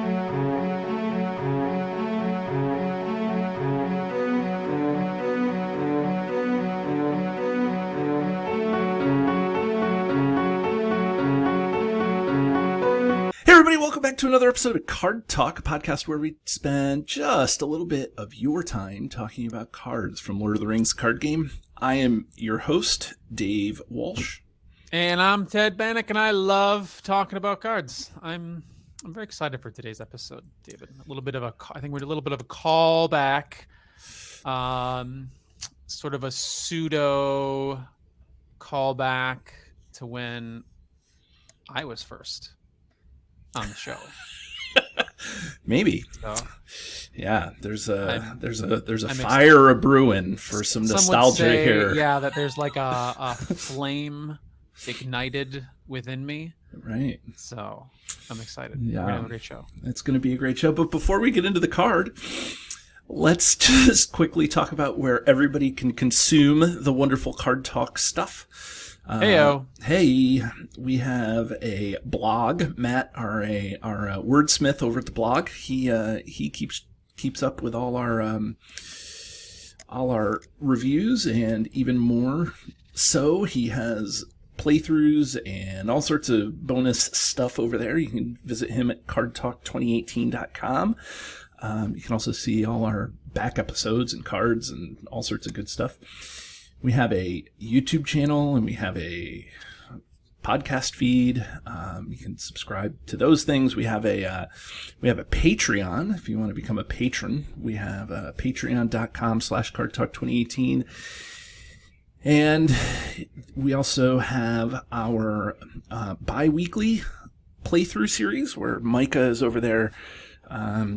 Everybody, welcome back to another episode of Card Talk, a podcast where we spend just a little bit of your time talking about cards from Lord of the Rings card game. I am your host, Dave Walsh. And I'm Ted Bannock, and I love talking about cards. I'm very excited for today's episode, David. I think we're a little bit of a callback, sort of a pseudo callback to when I was first on the show. Maybe. So, yeah, there's a fire a brewing for some nostalgia here. Yeah, that there's like a flame ignited within me. Right. So I'm excited. Yeah. We're gonna have a great show. It's going to be a great show. But before we get into the card, let's just quickly talk about where everybody can consume the wonderful Card Talk stuff. Hey, we have a blog. Matt, our wordsmith over at the blog. He keeps up with all our reviews and even more. So he has playthroughs and all sorts of bonus stuff over there. You can visit him at cardtalk2018.com. You can also see all our back episodes and cards and all sorts of good stuff. We have a YouTube channel and we have a podcast feed. You can subscribe to those things. We have a Patreon. If you want to become a patron, we have patreon.com/cardtalk2018. And we also have our bi-weekly playthrough series where Micah is over there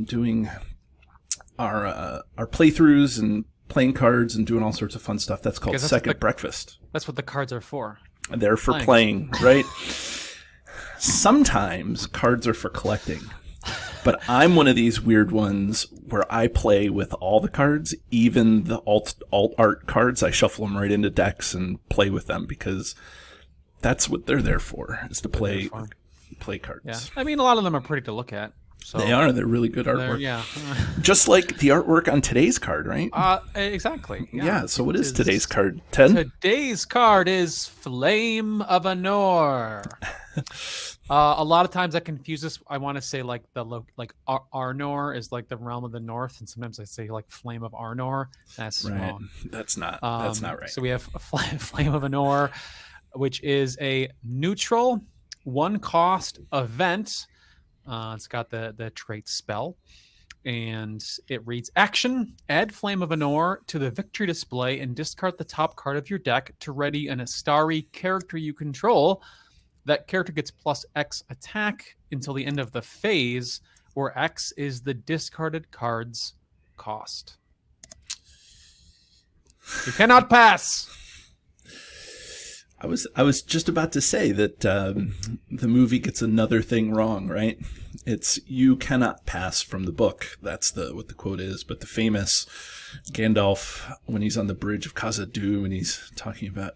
doing our playthroughs and playing cards and doing all sorts of fun stuff. That's called Second Breakfast. That's what the cards are for. They're for playing, right? Sometimes cards are for collecting. But I'm one of these weird ones where I play with all the cards, even the alt art cards. I shuffle them right into decks and play with them because that's what they're there for, is to play cards. Yeah, I mean, a lot of them are pretty to look at. So they are. They're really good artwork. Yeah. Just like the artwork on today's card, right? Exactly. Yeah. So what is today's card, Ted? Today's card is Flame of Anor. A lot of times I confuse this. I want to say like Arnor is like the realm of the north, and sometimes I say like Flame of Arnor. That's wrong. That's not right. So we have Flame of Anor, which is a neutral 1-cost event. It's got the trait spell, and it reads: action, add Flame of Anor to the victory display and discard the top card of your deck to ready an Astari character you control. That character gets plus X attack until the end of the phase, where X is the discarded card's cost. You cannot pass! I was just about to say that the movie gets another thing wrong, right? It's you cannot pass from the book. That's what the quote is. But the famous Gandalf, when he's on the bridge of Khazad-dûm and he's talking about,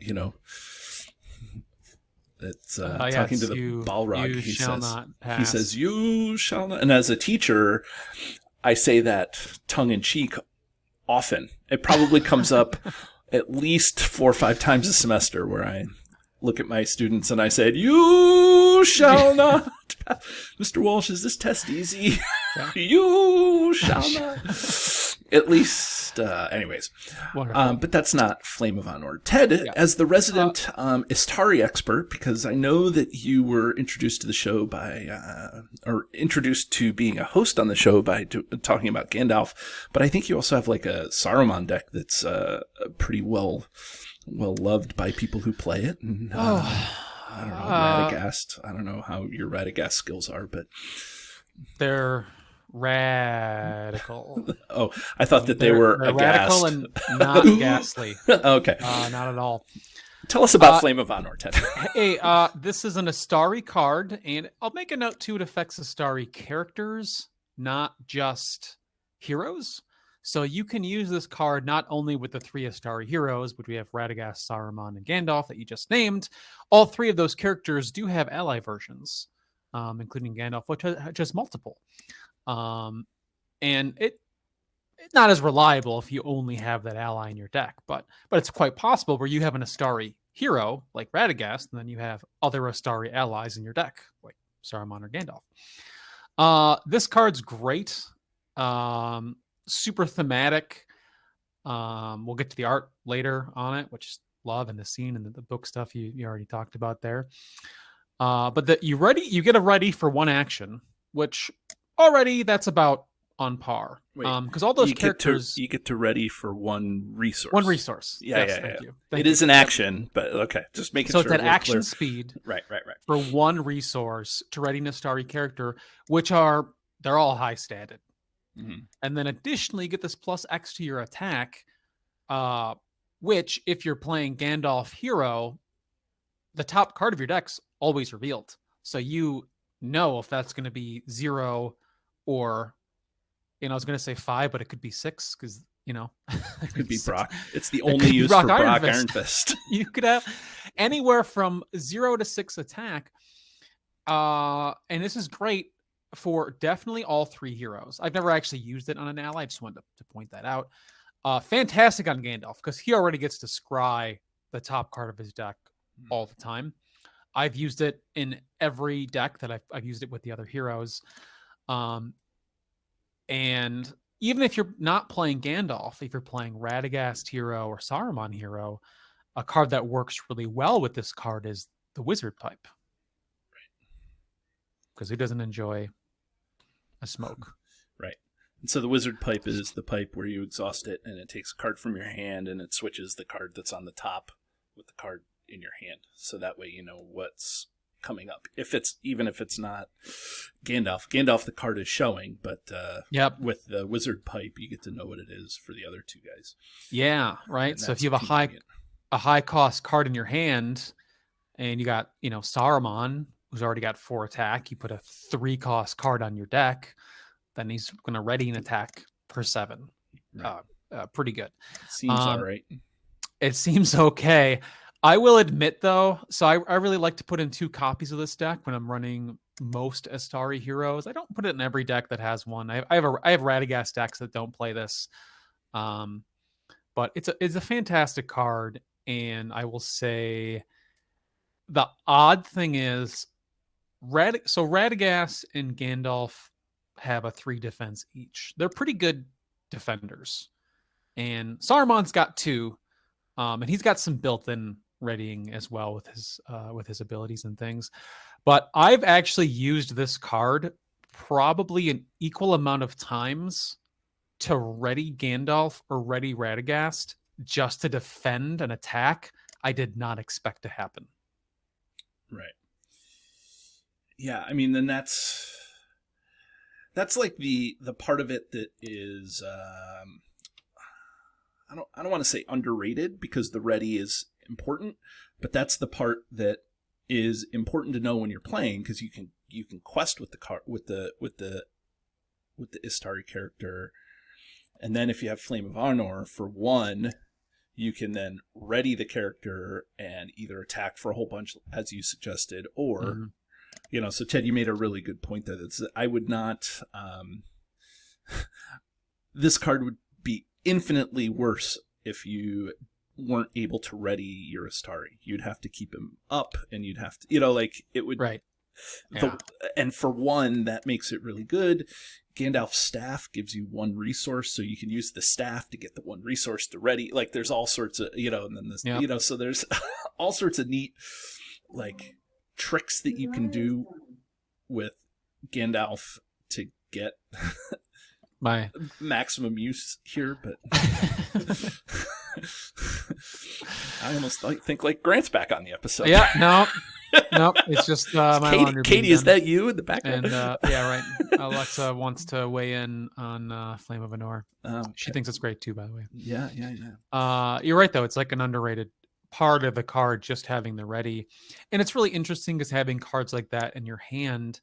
it's talking to the Balrog. He says, "You shall not." And as a teacher, I say that tongue in cheek often. It probably comes up at least 4 or 5 times a semester where I look at my students and I said, "You shall not." Mr. Walsh, is this test easy? Yeah. You shall not. At least, anyways. But that's not Flame of Anor. Ted, as the resident Istari expert, because I know that you were introduced to the show or introduced to being a host on the show by talking about Gandalf, but I think you also have like a Saruman deck that's pretty well loved by people who play it. And, I don't know, Radagast. I don't know how your Radagast skills are, but they're radical. Oh, I thought that they were radical and not ghastly. Okay. Not at all. Tell us about Flame of Anor, Ted. Hey, this is an Astari card, and I'll make a note too, it affects Astari characters, not just heroes. So you can use this card not only with the 3 Astari heroes, but we have Radagast, Saruman, and Gandalf that you just named. All 3 of those characters do have ally versions. including Gandalf, which has just multiple. And it's not as reliable if you only have that ally in your deck, but it's quite possible where you have an Astari hero like Radagast, and then you have other Astari allies in your deck, like Saruman or Gandalf. This card's great. Super thematic. We'll get to the art later on it, which is love, and the scene and the book stuff you already talked about there. But you get a ready for one action, which already that's about on par. Because all those characters you get to ready for one resource. One resource. Yeah, yes, thank you. It is an action, but okay, just making sure. So it's that action clear. Speed, right, for one resource to ready an Astari character, which they're all high statted, and then additionally you get this plus X to your attack, which if you're playing Gandalf hero, the top card of your deck's always revealed, so you know if that's going to be 0 or. I was going to say 5, but it could be 6 because, it could be Brok. It's the only use for Brok Ironfist. You could have anywhere from 0 to 6 attack. And this is great for definitely all 3 heroes. I've never actually used it on an ally. I just wanted to point that out. Fantastic on Gandalf because he already gets to scry the top card of his deck all the time. I've used it in every deck that I've used it with the other heroes. And even if you're not playing Gandalf, if you're playing Radagast hero or Saruman hero, a card that works really well with this card is the Wizard Pipe. Right. Because who doesn't enjoy a smoke? Right. And so the Wizard Pipe is the pipe where you exhaust it and it takes a card from your hand and it switches the card that's on the top with the card in your hand. So that way you know what's coming up. Even if it's not Gandalf the card is showing, but with the Wizard Pipe you get to know what it is for the other 2 guys. Yeah, right. So if you have a high cost card in your hand and you got Saruman, who's already got 4 attack, you put a 3 cost card on your deck, then he's going to ready an attack for 7. Right. Pretty good. Seems all right. It seems okay. I will admit, though, so I really like to put in 2 copies of this deck when I'm running most Astari heroes. I don't put it in every deck that has one. I have Radagast decks that don't play this, but it's a fantastic card. And I will say the odd thing is, Radagast and Gandalf have a 3 defense each. They're pretty good defenders, and Saruman's got 2, and he's got some built-in readying as well with his abilities and things. But I've actually used this card probably an equal amount of times to ready Gandalf or ready Radagast just to defend an attack I did not expect to happen. Right. Yeah, I mean, then that's like the part of it that is I don't want to say underrated because the ready is important, but that's the part that is important to know when you're playing because you can quest with the card with the Istari character, and then if you have Flame of Anor for 1, you can then ready the character and either attack for a whole bunch as you suggested, or so Ted, you made a really good point there. I would not. This card would be infinitely worse if you weren't able to ready your Astari. You'd have to keep him up, and you'd have to, it would. Right. Yeah. And for 1, that makes it really good. Gandalf's staff gives you 1 resource, so you can use the staff to get the 1 resource to ready. Like, there's all sorts of, and then this, so there's all sorts of neat, tricks that you can do with Gandalf to get my maximum use here, but I almost think like Grant's back on the episode. Yeah, no, it's just my laundry. Katie, is that you in the background? And yeah, right. Alexa wants to weigh in on Flame of Anor. Okay. She thinks it's great too, by the way. Yeah. You're right though. It's like an underrated part of the card, just having the ready, and it's really interesting because having cards like that in your hand,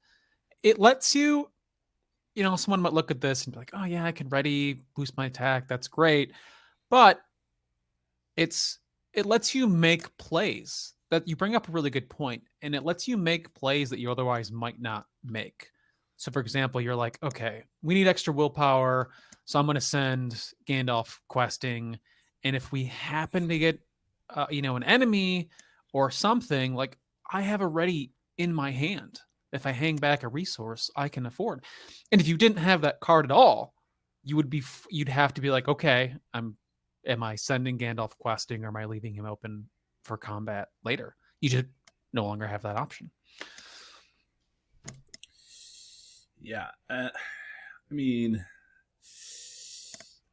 it lets you. Someone might look at this and be like, "Oh yeah, I can ready boost my attack. That's great," but it lets you make plays that you bring up a really good point, and it lets you make plays that you otherwise might not make. So, for example, you're like, okay, we need extra willpower, so I'm going to send Gandalf questing, and if we happen to get, an enemy or something, like I have a ready in my hand. If I hang back a resource, I can afford. And if you didn't have that card at all, you'd have to be like, okay, am I sending Gandalf questing, or am I leaving him open for combat later? You just no longer have that option. Yeah. I mean,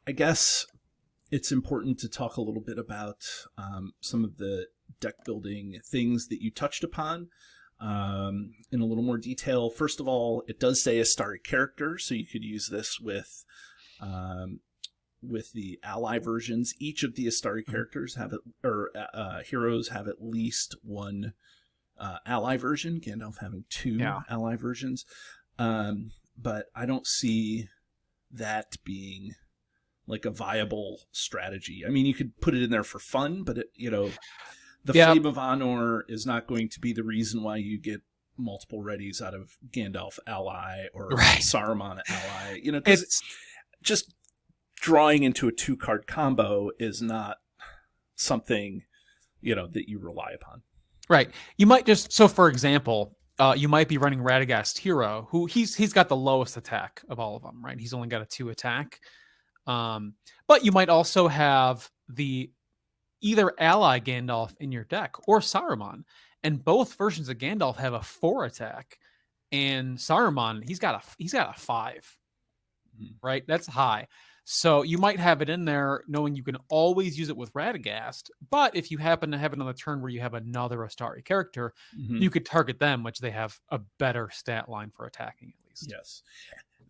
I guess it's important to talk a little bit about some of the deck building things that you touched upon in a little more detail. First of all, it does say Astari character, so you could use this with the ally versions. Each of the Astari characters have heroes have at least one ally version. Gandalf having two ally versions, but I don't see that being like a viable strategy. I mean, you could put it in there for fun, but the Flame of Anor is not going to be the reason why you get multiple readies out of Gandalf ally or Saruman ally. Because it's just drawing into a 2-card combo is not something, that you rely upon. Right. You might for example, you might be running Radagast Hero, who he's got the lowest attack of all of them, right? He's only got a 2 attack. But you might also have the either ally Gandalf in your deck or Saruman, and both versions of Gandalf have a 4 attack, and Saruman he's got a 5, right? That's high. So you might have it in there knowing you can always use it with Radagast, but if you happen to have another turn where you have another Astari character, you could target them, which they have a better stat line for attacking at least. Yes.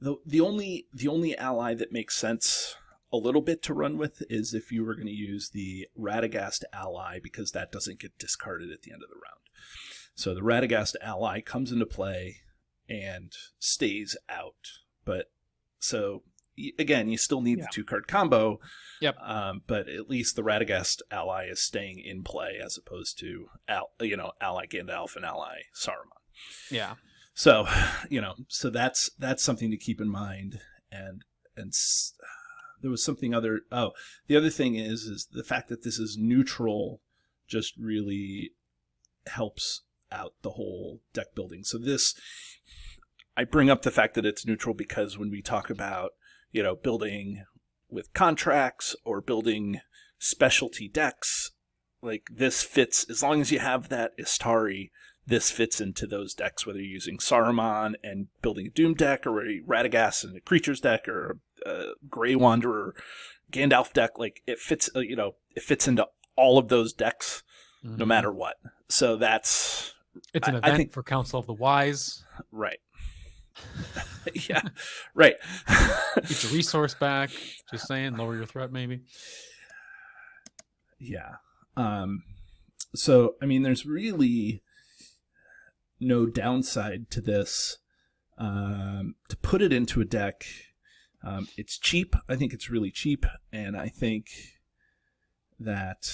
The only ally that makes sense a little bit to run with is if you were going to use the Radagast ally, because that doesn't get discarded at the end of the round. So the Radagast ally comes into play and stays out. But so again, you still need the 2-card combo. Yep. But at least the Radagast ally is staying in play as opposed to ally Gandalf and ally Saruman. Yeah. So, so that's something to keep in mind. And there was something other. Oh, the other thing is the fact that this is neutral just really helps out the whole deck building. So I bring up the fact that it's neutral because when we talk about, building with contracts or building specialty decks, like this fits, as long as you have that Astari, this fits into those decks, whether you're using Saruman and building a Doom deck, or a Radagast and a Creatures deck, or a Grey Wanderer Gandalf deck. Like it fits, it fits into all of those decks, no matter what. So it's an event for Council of the Wise. Right. Yeah, right. Get your resource back. Just saying, lower your threat, maybe. Yeah. So, I mean, there's really no downside to this. To put it into a deck, it's cheap. I think it's really cheap, and I think that,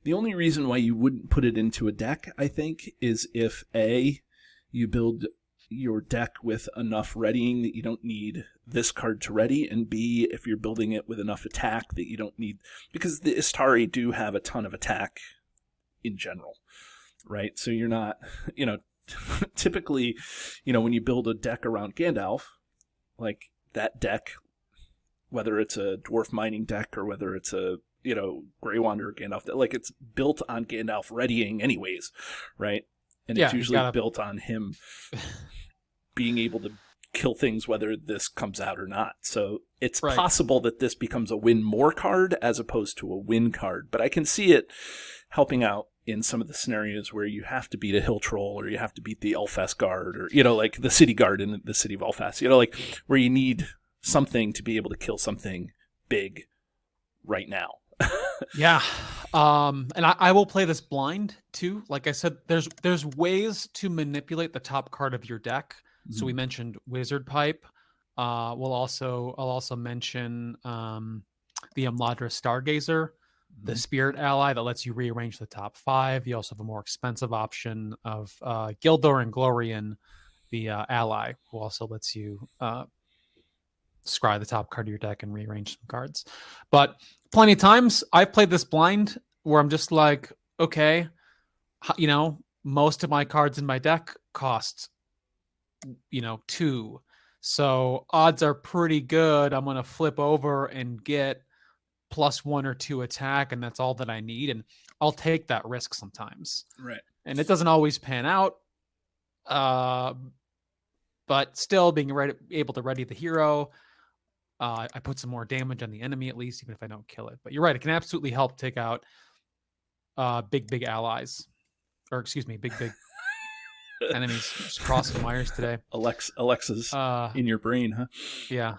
the only reason why you wouldn't put it into a deck, I think, is if A, you build your deck with enough readying that you don't need this card to ready, and B, if you're building it with enough attack that you don't need, because the Astari do have a ton of attack in general, right? So you're not, typically, when you build a deck around Gandalf, like that deck, whether it's a dwarf mining deck or whether it's a, Grey Wanderer Gandalf, like it's built on Gandalf readying anyways, right? And it's usually built on him being able to kill things whether this comes out or not. So it's possible that this becomes a win more card as opposed to a win card. But I can see it helping out in some of the scenarios where you have to beat a hill troll, or you have to beat the Elfast guard, or, like the city guard in the city of Elfast, like where you need something to be able to kill something big right now. Yeah. And I will play this blind too. Like I said, there's ways to manipulate the top card of your deck. Mm-hmm. So we mentioned Wizard Pipe. I'll also mention the Amladra Stargazer. the Spirit ally that lets you rearrange the top 5. You also have a more expensive option of Gildor and Glorian, the ally, who also lets you scry the top card of your deck and rearrange some cards. But plenty of times I've played this blind where I'm just like, okay, most of my cards in my deck cost 2, so odds are pretty good I'm gonna flip over and get +1 or 2 attack, and that's all that I need, and I'll take that risk sometimes. Right. And it doesn't always pan out, but still being able to ready the hero, I put some more damage on the enemy at least, even if I don't kill it. But you're right, it can absolutely help take out big allies, or excuse me, big enemies. Just crossing wires today. Alexa's in your brain, huh? Yeah.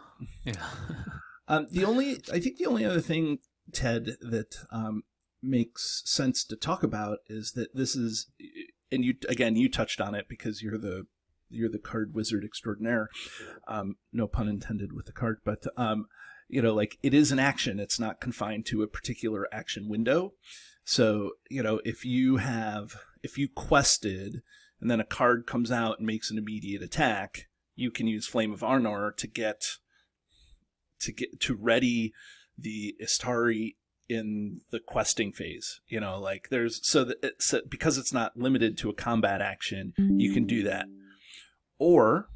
I think the only other thing, Ted, that makes sense to talk about is that this is, and you touched on it because you're the card wizard extraordinaire. No pun intended with the card, but it is an action. It's not confined to a particular action window. So if you quested and then a card comes out and makes an immediate attack, you can use Flame of Anor to ready the Istari in the questing phase. Because it's not limited to a combat action, you can do that. Or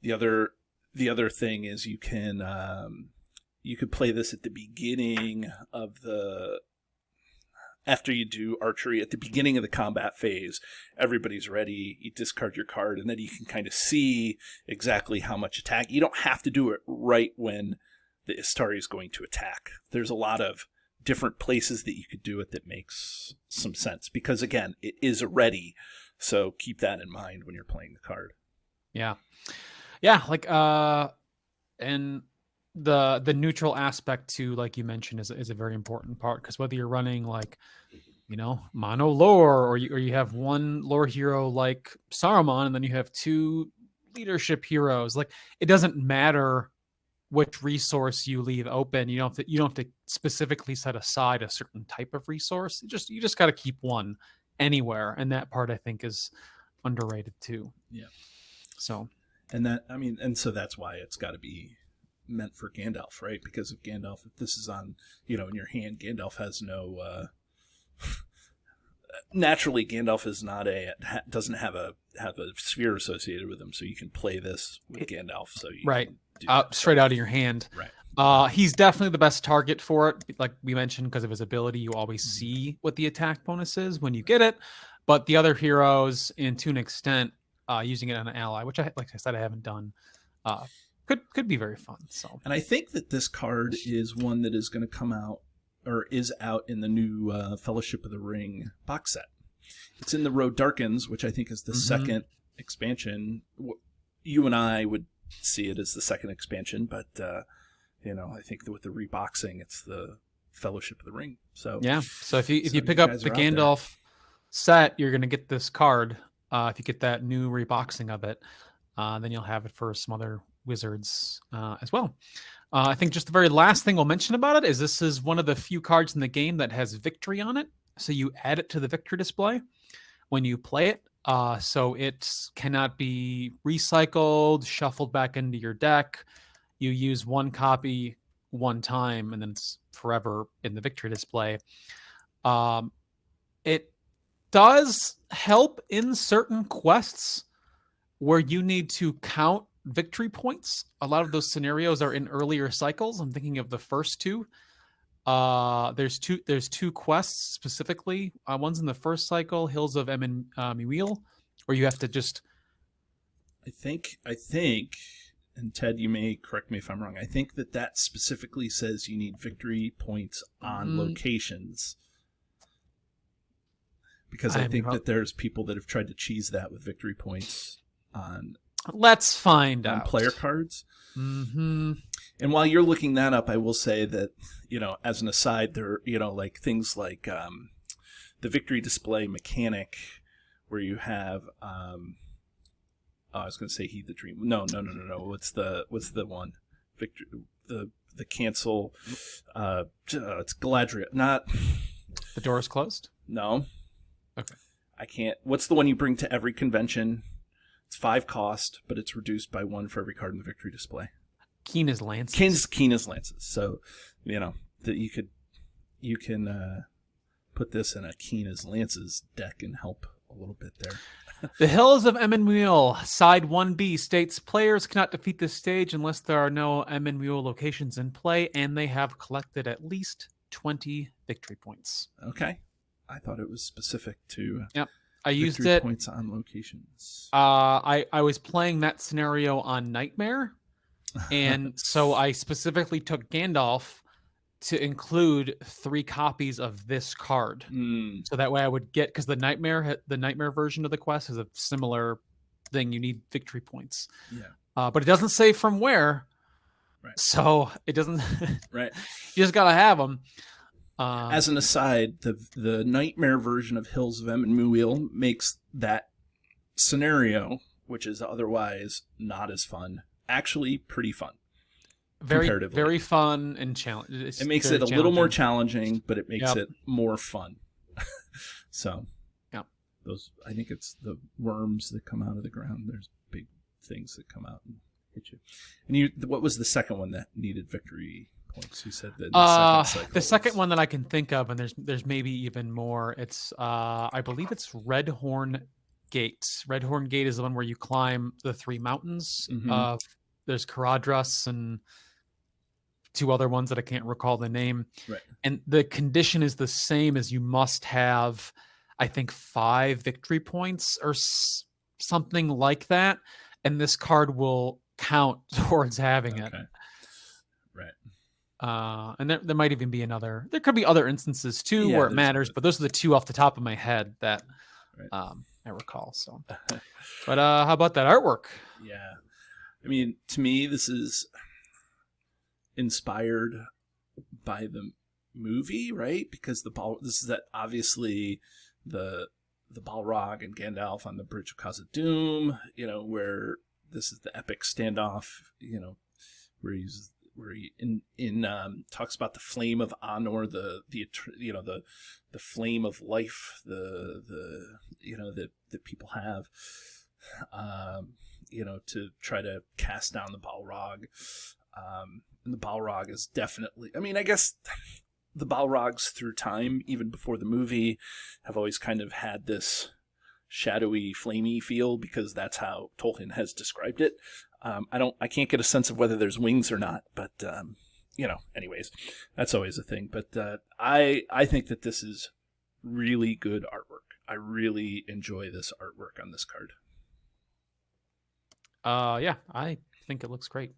the other thing is you could play this at the beginning of after you do archery, at the beginning of the combat phase. Everybody's ready, you discard your card, and then you can kind of see exactly how much attack. You don't have to do it right when the Istari is going to attack. There's a lot of different places that you could do it that makes some sense, because again, it is a ready, so keep that in mind when you're playing the card. Yeah, and the neutral aspect too, like you mentioned, is a very important part, because whether you're running mono lore, or you have one lore hero like Saruman, and then you have 2 leadership heroes, like it doesn't matter which resource you leave open. You don't have to specifically set aside a certain type of resource. You just got to keep one anywhere, and that part I think is underrated too. Yeah. So, so that's why it's got to be meant for Gandalf, right? Because if this is on, in your hand, Gandalf has no. Naturally, Gandalf is doesn't have a sphere associated with him, so you can play this with Gandalf. So straight out of your hand. Right. He's definitely the best target for it, like we mentioned, because of his ability. You always see what the attack bonus is when you get it, but the other heroes, and to an extent, using it on an ally, which like I said, I haven't done. Could be very fun. So, and I think that this card is one that is going to come out, or is out in the new Fellowship of the Ring box set. It's in the Road Darkens, which I think is the second expansion. You and I would see it as the second expansion, but I think that with the reboxing, it's the Fellowship of the Ring. So yeah. So if you pick up the Gandalf set, you're going to get this card. If you get that new reboxing of it, then you'll have it for some other wizards as well. I think just the very last thing we'll mention about it is this is one of the few cards in the game that has victory on it. So you add it to the victory display when you play it. So it cannot be recycled, shuffled back into your deck. You use one copy one time, and then it's forever in the victory display. It does help in certain quests where you need to count victory points. A lot of those scenarios are in earlier cycles. I'm thinking of the first 2. There's two quests specifically. One's in the first cycle, Hills of Emyn where you have to just. I think, and Ted, you may correct me if I'm wrong. I think that specifically says you need victory points on locations, because I think that there's people that have tried to cheese that with victory points on. Let's find out. Player cards. Mm-hmm. And while you're looking that up, I will say that, as an aside, there, like things like the victory display mechanic, where you have, I was going to say Heed the Dream. No. What's the one? the cancel. It's Galadriel, not. The door is closed? No. Okay. I can't. What's the one you bring to every convention? It's 5 cost, but it's reduced by 1 for every card in the victory display. Keen as lances. Keen as lances. So, that you can put this in a Keen as lances deck and help a little bit there. The Hills of Emyn Side 1B states players cannot defeat this stage unless there are no Emyn locations in play, and they have collected at least 20 victory points. Okay. I thought it was specific to I used it points on locations. I was playing that scenario on Nightmare, and so I specifically took Gandalf to include 3 copies of this card. So that way I would get, because the nightmare version of the quest has a similar thing. You need victory points. Yeah. But it doesn't say from where. Right. So it doesn't. Right. You just gotta have them. As an aside, the nightmare version of Hills of Emyn makes that scenario, which is otherwise not as fun, actually pretty fun. Very fun and challenging. It makes it a little more challenging, but it makes it more fun. So, I think it's the worms that come out of the ground. There's big things that come out and hit you. And what was the second one that needed victory points? You said that the second one that I can think of, and there's maybe even more. It's I believe it's Redhorn Gate. Redhorn Gate is the one where you climb the 3 mountains. Mm-hmm. There's Caradhras and 2 other ones that I can't recall the name. Right. And the condition is the same as you must have, I think, 5 victory points or something like that. And this card will count towards having it. Right. And there might even be another. There could be other instances too where it matters, but those are the 2 off the top of my head that I recall. So, but how about that artwork? Yeah, I mean, to me, this is inspired by the movie, right? Because this is that obviously the Balrog and Gandalf on the Bridge of Khazad-dûm, where this is the epic standoff, where he talks about the flame of Anor, the flame of life, that people have, to try to cast down the Balrog. And the Balrog is definitely, I guess the Balrogs through time, even before the movie, have always kind of had this shadowy, flamey feel, because that's how Tolkien has described it. I can't get a sense of whether there's wings or not, but anyways, that's always a thing. But I think that this is really good artwork. I really enjoy this artwork on this card. Yeah, I think it looks great.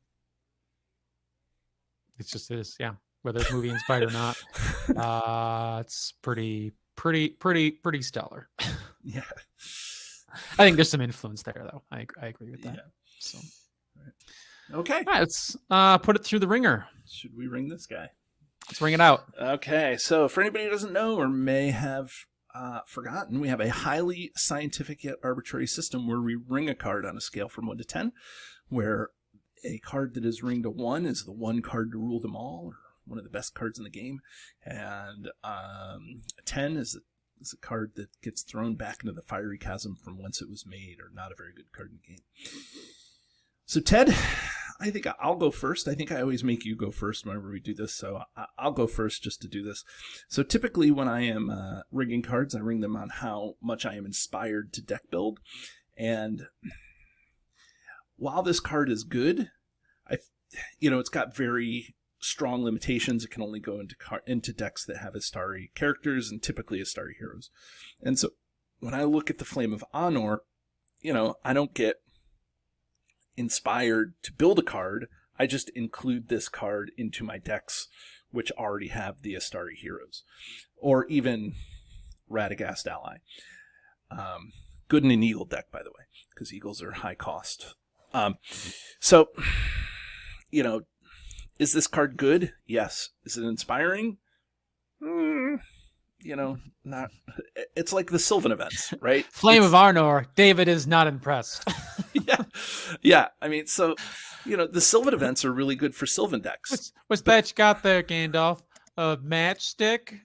It's just is, whether it's movie inspired or not. It's pretty stellar. Yeah. I think there's some influence there, though. I agree with that. Yeah. So, okay. All right, let's put it through the ringer. Should we ring this guy? Let's ring it out. Okay. So, for anybody who doesn't know or may have forgotten, we have a highly scientific yet arbitrary system where we ring a card on a scale from 1 to 10, where a card that is ringed a 1 is the one card to rule them all, or one of the best cards in the game, and 10 is a card that gets thrown back into the fiery chasm from whence it was made, or not a very good card in the game. So Ted, I think I'll go first. I think I always make you go first whenever we do this, so I'll go first just to do this. So typically when I am ringing cards, I ring them on how much I am inspired to deck build, and while this card is good, it's got very strong limitations. It can only go into decks that have Astari characters and typically Astari heroes. And so when I look at the Flame of Anor, I don't get inspired to build a card. I just include this card into my decks, which already have the Astari heroes, or even Radagast Ally. Good in an Eagle deck, by the way, because Eagles are high cost. So, is this card good? Yes. Is it inspiring? not. It's like the Sylvan events, right? Flame of Anor. David is not impressed. Yeah. I mean, so the Sylvan events are really good for Sylvan decks. What's that you got there, Gandalf? A matchstick?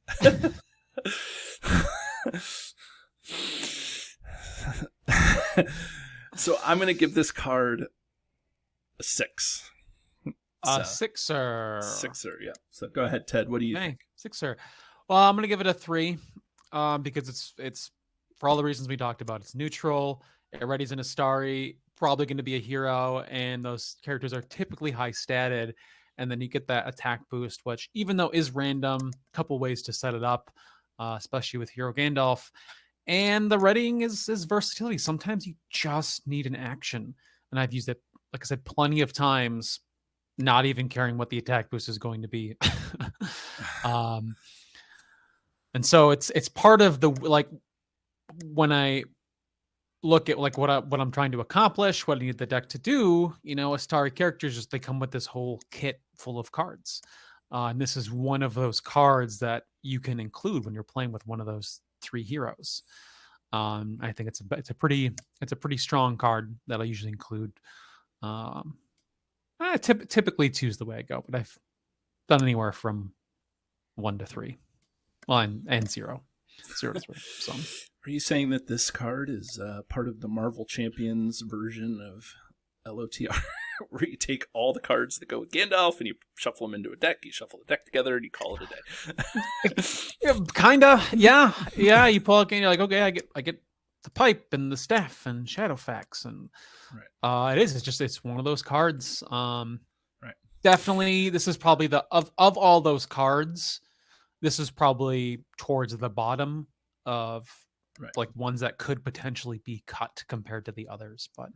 So I'm going to give this card a 6. A sixer. Yeah. So go ahead, Ted. What do you think? Sixer. Well, I'm going to give it a 3 because it's for all the reasons we talked about. It's neutral. It readies an Astari, probably going to be a hero, and those characters are typically high statted. And then you get that attack boost, which even though is random, a couple ways to set it up, especially with Hero Gandalf. And the readying is versatility. Sometimes you just need an action. And I've used it, like I said, plenty of times, not even caring what the attack boost is going to be. And so it's part of the, like, when I look at like what I'm trying to accomplish, what I need the deck to do, Astari characters, just they come with this whole kit full of cards. And this is one of those cards that you can include when you're playing with one of those 3 heroes. I think it's a pretty strong card that I usually include. Typically 2 is the way I go, but I've done anywhere from 1 to 3. Well, and 0 to 3. So, are you saying that this card is part of the Marvel Champions version of LOTR, where you take all the cards that go with Gandalf and you shuffle them into a deck, you shuffle the deck together, and you call it a day? Kinda, yeah. You pull out, and you're like, okay, I get the pipe and the staff and Shadowfax, and right. It's one of those cards. Right. Definitely, this is probably of all those cards, this is probably towards the bottom of like ones that could potentially be cut compared to the others, but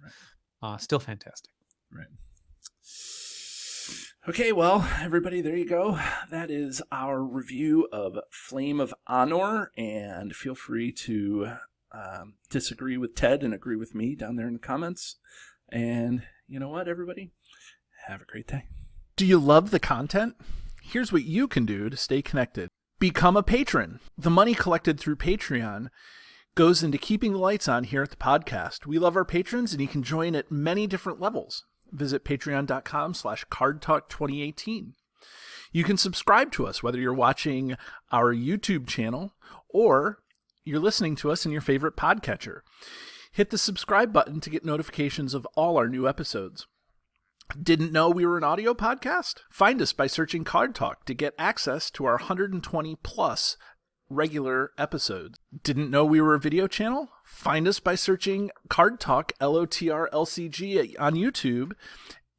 still fantastic. Right. Okay, well, everybody, there you go. That is our review of Flame of Anor, and feel free to disagree with Ted and agree with me down there in the comments. And you know what, everybody? Have a great day. Do you love the content? Here's what you can do to stay connected. Become a patron. The money collected through Patreon goes into keeping the lights on here at the podcast. We love our patrons, and you can join at many different levels. Visit patreon.com/cardtalk2018. You can subscribe to us, whether you're watching our YouTube channel or you're listening to us in your favorite podcatcher. Hit the subscribe button to get notifications of all our new episodes. Didn't know we were an audio podcast? Find us by searching Card Talk to get access to our 120 plus regular episodes. Didn't know we were a video channel? Find us by searching Card Talk LOTR LCG on YouTube,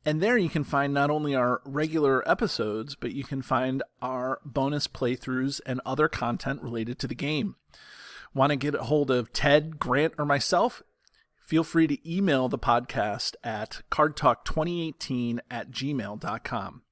and there you can find not only our regular episodes, but you can find our bonus playthroughs and other content related to the game. Want to get a hold of Ted, Grant, or myself? Feel free to email the podcast at cardtalk2018@gmail.com.